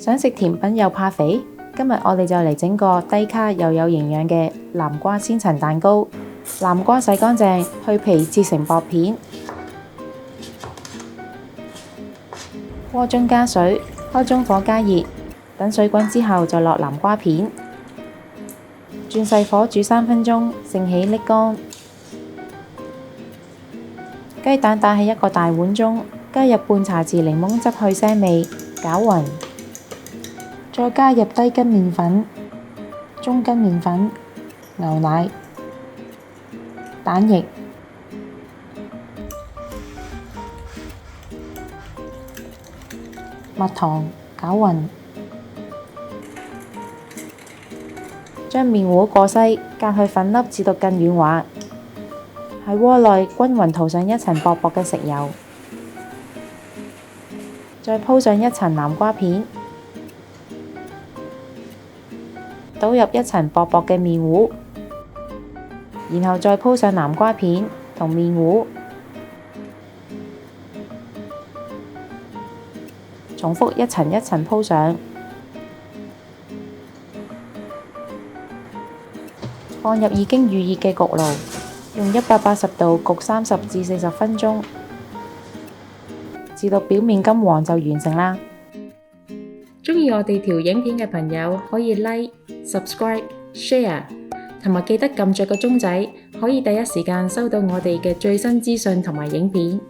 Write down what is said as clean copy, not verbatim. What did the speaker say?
想食甜品又怕肥？今日我哋就嚟整個低卡又有營養嘅南瓜千層蛋糕。南瓜洗乾淨，去皮切成薄片。鍋中加水，開中火加熱，等水滾之後就落南瓜片，轉細火煮3分鐘，盛起瀝乾。雞蛋打喺一個大碗中，加入半茶匙檸檬汁去腥味，攪勻。再加入低筋麵粉、中筋麵粉、牛奶、蛋液、蜜糖，攪勻。將麵糊過篩，隔去粉粒至到更軟滑。喺鍋內均勻塗上一層薄薄嘅食油，再鋪上一層南瓜片，倒入一層薄薄嘅麵糊，然後再鋪上南瓜片同麵糊，重複一層一層鋪上，放入已經預熱嘅焗爐，用180度焗30至40分鐘，至到表面金黃就完成啦。鍾意我哋條影片嘅朋友可以 Like、Subscribe、Share， 同埋記得撳着個鐘仔，可以第一時間收到我哋嘅最新資訊同埋影片。